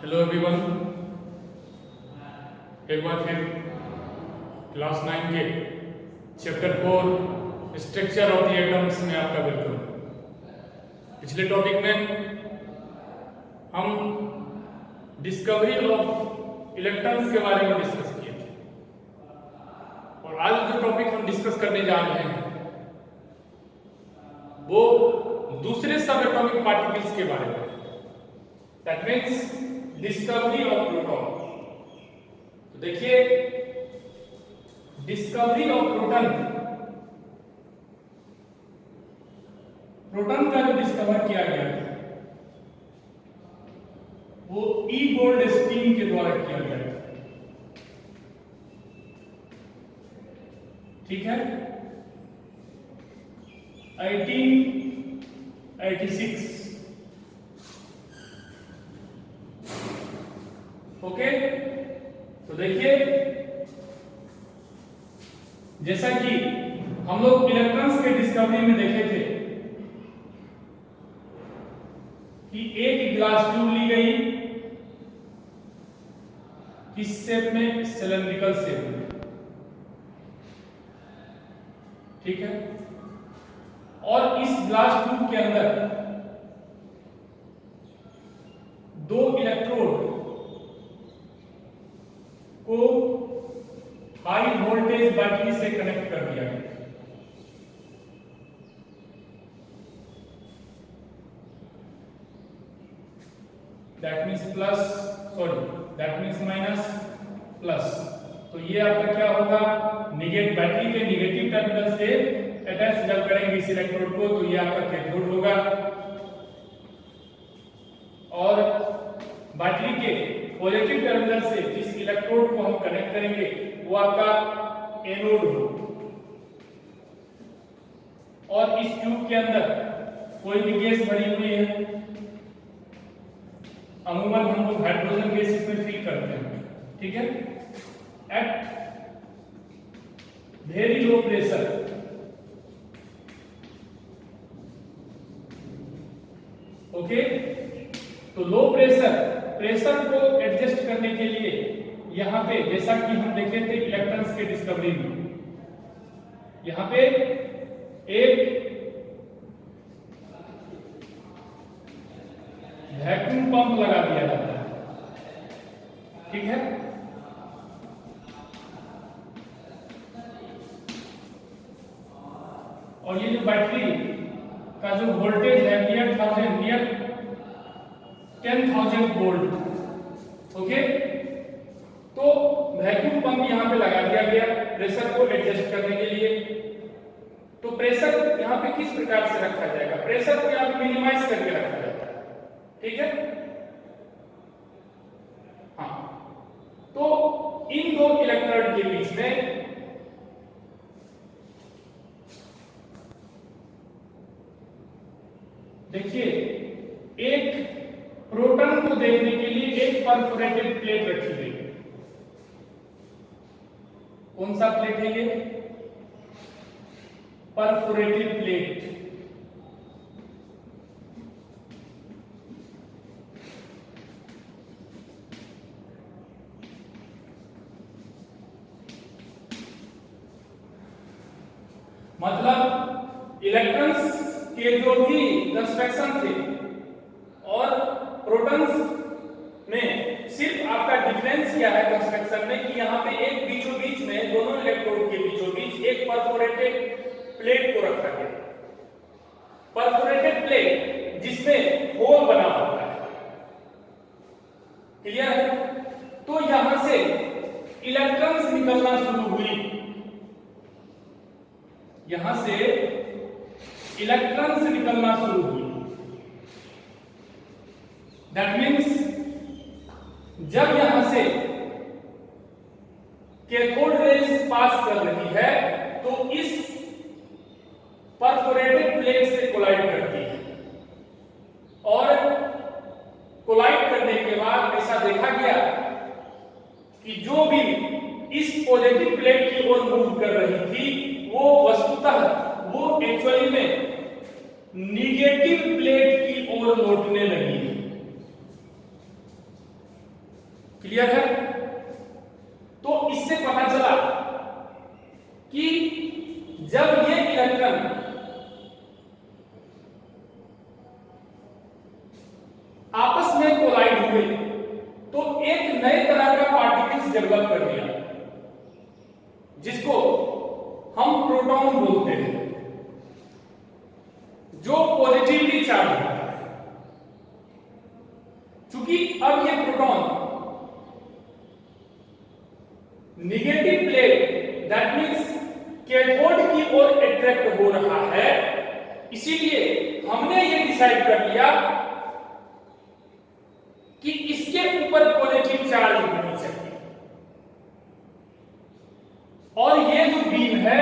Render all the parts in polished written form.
Hello everyone, एक बार फिर class 9 के chapter 4 structure of the atoms में आपका वेलकम। पिछले टॉपिक में हम डिस्कवरी ऑफ इलेक्ट्रॉन्स के बारे में डिस्कस किए थे और आज जो टॉपिक हम डिस्कस करने जा रहे हैं वो दूसरे सब एटॉमिक पार्टिकल्स के बारे में, that means discovery of proton. तो देखिए, डिस्कवरी ऑफ प्रोटॉन, प्रोटॉन का जो डिस्कवर किया गया था वो ई गोल्डस्टीन के द्वारा किया गया था। ठीक है, 1886। ओके, तो देखिए, जैसा कि हम लोग इलेक्ट्रॉन्स के डिस्कवरी में देखे थे कि एक ग्लास ट्यूब ली गई, किस शेप में? सिलेंड्रिकल शेप में। ठीक है, और इस ग्लास ट्यूब के अंदर दो इलेक्ट्रोड को हाई वोल्टेज बैटरी से कनेक्ट कर दिया गया। That means minus plus. तो ये आपका क्या होगा? बैटरी के निगेटिव टर्मिनल से अटैच जब करेंगे इस इलेक्ट्रोड को तो ये आपका कैथोड होगा, और बैटरी के पॉजिटिव टर्मिनल से जिस इलेक्ट्रोड को हम कनेक्ट करेंगे वो आपका एनोड होगा। और इस ट्यूब के अंदर कोई भी गैस भरी हुई है, अमूमन हम लोग हाइड्रोजन गैस इसमें फिल करते हैं। ठीक है, at very low pressure, okay, तो लो प्रेशर को एडजस्ट करने के लिए यहां पे, जैसा कि हम देखे थे इलेक्ट्रॉन्स के डिस्कवरी में, यहां पे एक वैक्यूम पंप लगा दिया जाता है। ठीक है, और ये जो बैटरी का जो वोल्टेज है नियर 10,000 वोल्ट। ओके, तो वैक्यूम पंप यहां पे लगा दिया गया प्रेशर को एडजस्ट करने के लिए। तो प्रेशर यहां पे किस प्रकार से रखा जाएगा? प्रेशर को यहां पे मिनिमाइज करके रखा जाता है। ठीक है, हाँ, तो इन दो इलेक्ट्रोड के बीच में देखिए, एक प्रोटॉन को देखने के लिए एक परफोरेटेड प्लेट रखी गई। कौन सा प्लेट है ये? Perforated plate. मतलब इलेक्ट्रॉन्स के जो भी कंस्ट्रक्शन थे और प्रोटॉन्स में सिर्फ आपका डिफरेंस क्या है कंस्ट्रक्शन में कि यहां पे एक बीचों बीच में, दोनों इलेक्ट्रोड के बीचों बीच एक परफोरेटेड प्लेट को रखा गया। परफोरेटेड प्लेट जिसमें होल बना होता है। क्लियर है? तो यहां से इलेक्ट्रॉन्स निकलना शुरू हुई, यहां से इलेक्ट्रॉन्स निकलना शुरू हुई। दैट मीन्स जब यहां से कैथोड रेज पास कर रही है तो इस परफोरेटेड प्लेट से कोलाइड करती है, और कोलाइड करने के बाद ऐसा देखा गया कि जो भी इस पॉजिटिव प्लेट की ओर मूव कर रही थी वो वस्तुतः वो एक्चुअली में निगेटिव प्लेट की ओर लौटने लगी। क्लियर है? तो इससे पता चला कि जब ये इलेक्ट्रॉन आपस में कोलाइड हुए तो एक नए तरह का पार्टिकल्स डेवलप कर दिया, जिसको हम प्रोटॉन बोलते हैं, जो पॉजिटिवली चार्ज होता है। चूंकि अब ये proton negative plate that means cathode की ओर अट्रैक्ट हो रहा है, इसीलिए हमने ये डिसाइड कर लिया कि इसके ऊपर पॉजिटिव चार्ज होनी चाहिए। और ये जो बीम है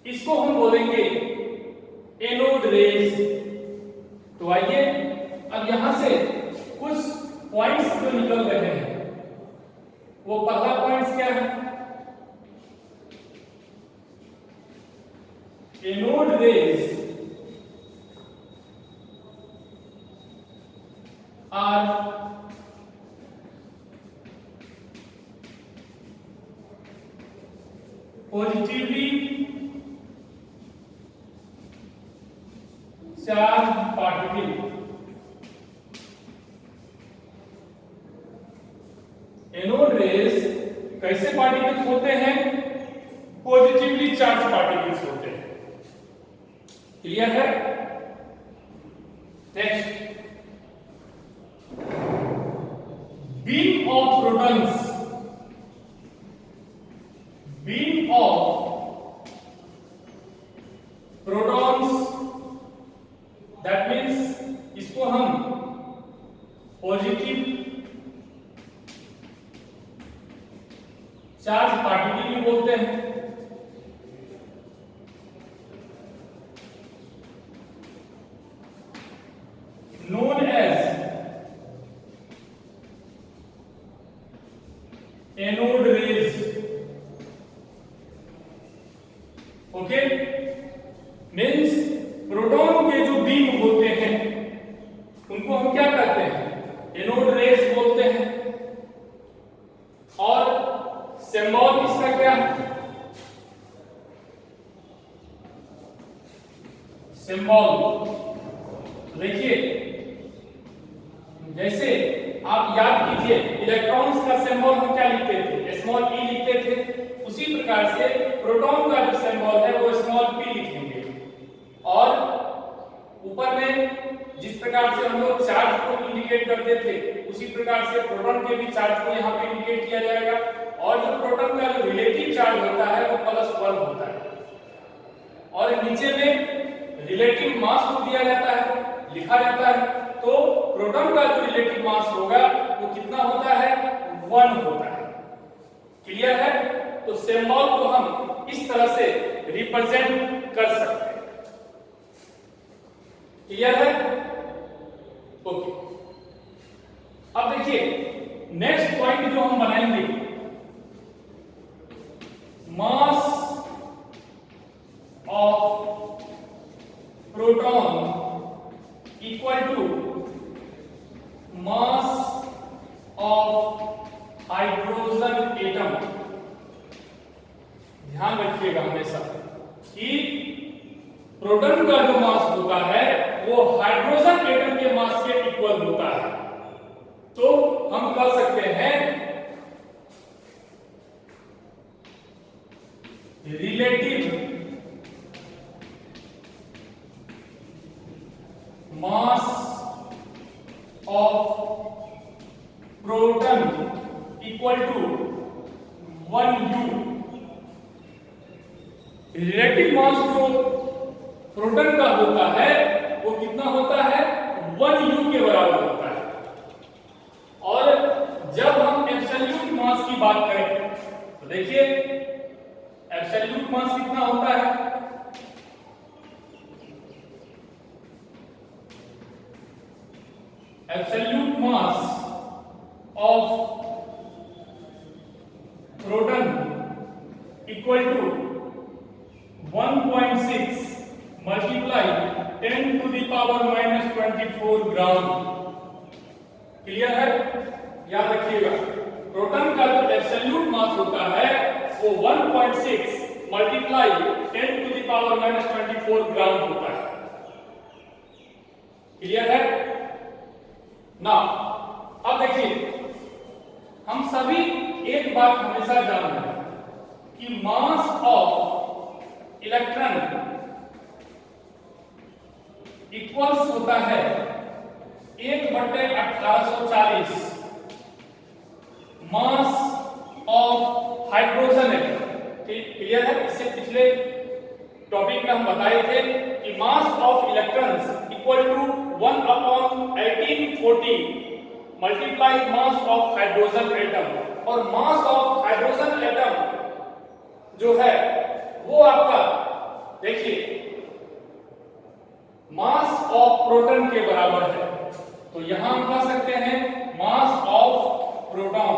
इसको हम बोलेंगे एनोड रेज। तो आइए अब यहां से कुछ पॉइंट्स जो निकल रहे हैं, वो पहला पॉइंट क्या है? Anode rays are positively charged particle। Anode rays कैसे पार्टिकल्स होते हैं? पॉजिटिवली चार्ज पार्टिकल्स होते हैं। क्लियर है? Next, beam of protons, beam of protons that means इसको हम पॉजिटिव चार्ज पार्टिकल भी बोलते हैं। Known as anode rays. Okay, means proton के जो बीम होते हैं उनको हम क्या कहते हैं? एनोड रेज बोलते हैं। और सिंबल इसका क्या है? सिंबल देखिए, जैसे आप याद कीजिए इलेक्ट्रॉन्स का सिंबल हम क्या लिखते थे? स्मॉल ई लिखते थे। उसी प्रकार से प्रोटॉन का जो सिंबल है वो स्मॉल पी लिखेंगे। और ऊपर में जिस प्रकार से हम लोग चार्ज को इंडिकेट करते थे, उसी प्रकार से प्रोटॉन के भी चार्ज को यहाँ पे इंडिकेट किया जाएगा। और जो प्रोटॉन का जो रिलेटिव चार्ज होता है वो +1 होता है। और नीचे में रिलेटिव मास को दिया जाता है, लिखा जाता है। तो प्रोटॉन का जो रिलेटिव मास होगा वो कितना होता है? 1 होता है। क्लियर है? तो सिंबल को हम इस तरह से रिप्रेजेंट कर सकते हैं। क्लियर है? ओके, अब देखिए नेक्स्ट पॉइंट जो हम बनाएंगे, mass of proton equal to mass of hydrogen atom. ध्यान रखिएगा हमेशा कि प्रोटॉन का जो मास होता है वो हाइड्रोजन एटम के मास के इक्वल होता है। तो हम कह सकते हैं relative mass of proton equal to 1u। Relative mass जो प्रोटॉन का होता है वो कितना होता है? 1u के बराबर होता है। और जब हम एब्सोल्यूट मास की बात करें तो देखिए एब्सोल्यूट मास कितना होता है? Absolute mass of proton equal to 1.6 multiply 10⁻⁻24 gram. Clear है? याद रखिएगा, प्रोटॉन का जो एब्सोल्यूट मास होता है वो 1.6 मल्टीप्लाई 10 टू द पावर -24 ग्राम होता है। क्लियर है ना? अब देखिए, हम सभी एक बात हमेशा जान रहे हैं कि मास ऑफ इलेक्ट्रॉन इक्वल्स होता है 1/1840 मास ऑफ हाइड्रोजन एटम। ठीक, क्लियर है? इससे पिछले टॉपिक में हम बताए थे कि mass of electrons equal to 1/1840 multiply mass of hydrogen atom, और मास ऑफ हाइड्रोजन एटम जो है वो आपका देखिए मास ऑफ प्रोटॉन के बराबर है। तो यहां हम कह सकते हैं मास ऑफ प्रोटॉन।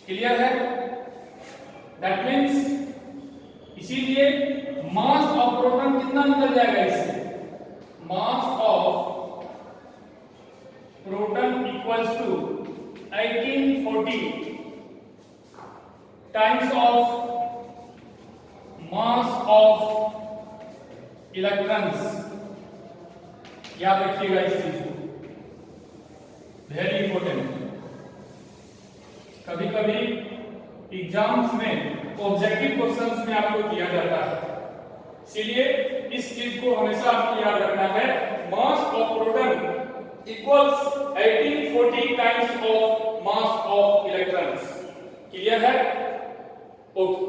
क्लियर है? दैट मीन्स इसीलिए मास ऑफ प्रोटॉन कितना निकल जाएगा इससे? Mass of proton equals to 1840 times of mass of electrons. याद रखिएगा इस चीज को, वेरी इंपॉर्टेंट। कभी कभी एग्जाम्स में ऑब्जेक्टिव क्वेश्चंस में आपको दिया जाता है, इसीलिए इस चीज को हमेशा आपको याद रखना है। मास of proton equals 1840 times of mass of electrons. Clear है? ओके,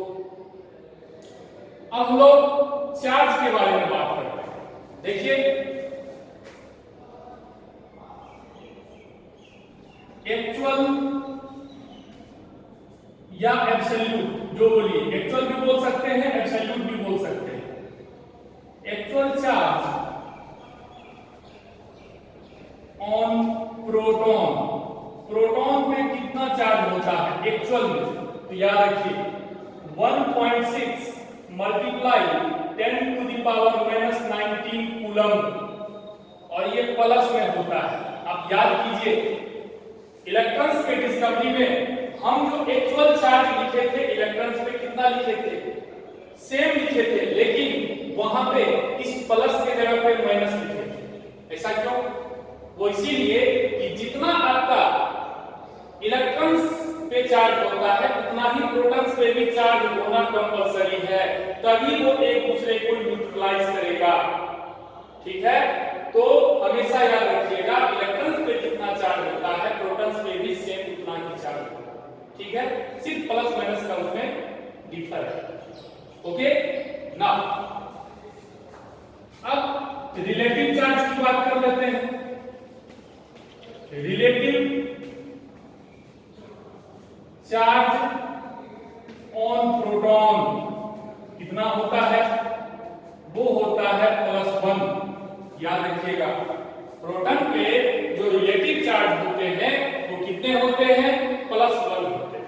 अब हम लोग चार्ज के बारे में बात करते हैं। देखिए, एक्चुअल या एब्सोल्यूट, जो बोलिए, एक्चुअल भी बोल सकते हैं, एब्सोल्यूट भी बोल सकते हैं। Actual charge on proton, proton पे कितना चार्ज होता है एक्चुअल में? तो याद रखिए 1.6 multiply 10 to the power -19 coulomb, और ये प्लस में होता है। आप याद कीजिए, इलेक्ट्रॉन्स के डिस्कवरी में हम जो एक्चुअल चार्ज लिखे थे इलेक्ट्रॉन्स पे कितना लिखे थे? सेम लिखे थे, लेकिन वहां पे इस प्लस के जगह पे माइनस लिखे थे। ऐसा क्यों? वो इसीलिए कि जितना आपका इलेक्ट्रॉन्स पे चार्ज होता है उतना ही प्रोटॉन्स पे भी चार्ज होना कंपलसरी है, तभी वो एक दूसरे को न्यूट्रलाइज करेगा। ठीक है? तो हमेशा याद रखिएगा, इलेक्ट्रॉन्स पे जितना चार्ज होता है प्रोटॉन्स पे भी सेम उतना ही चार्ज होता है। ठीक है? सिर्फ प्लस माइनस का उसमें डिफर है। ओके ना? अब रिलेटिव चार्ज की बात कर लेते हैं। रिलेटिव चार्ज ऑन प्रोटॉन कितना होता है? वो होता है +1। याद रखिएगा, प्रोटॉन पे जो रिलेटिव चार्ज होते हैं वो कितने होते हैं? +1 होते हैं।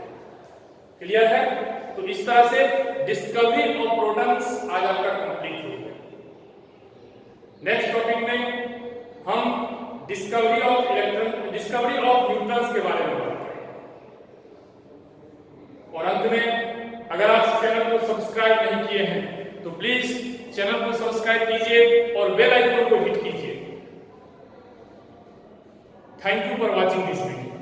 क्लियर है? तो इस तरह से डिस्कवरी ऑफ प्रोटॉन्स आज आपका कंप्लीट हो गया। नेक्स्ट टॉपिक में हम डिस्कवरी ऑफ न्यूट्रॉन्स के बारे में बात करेंगे। और अंत में, अगर आप चैनल को सब्सक्राइब नहीं किए हैं तो प्लीज चैनल को सब्सक्राइब कीजिए और बेल आइकन को हिट कीजिए। Thank you for watching this video.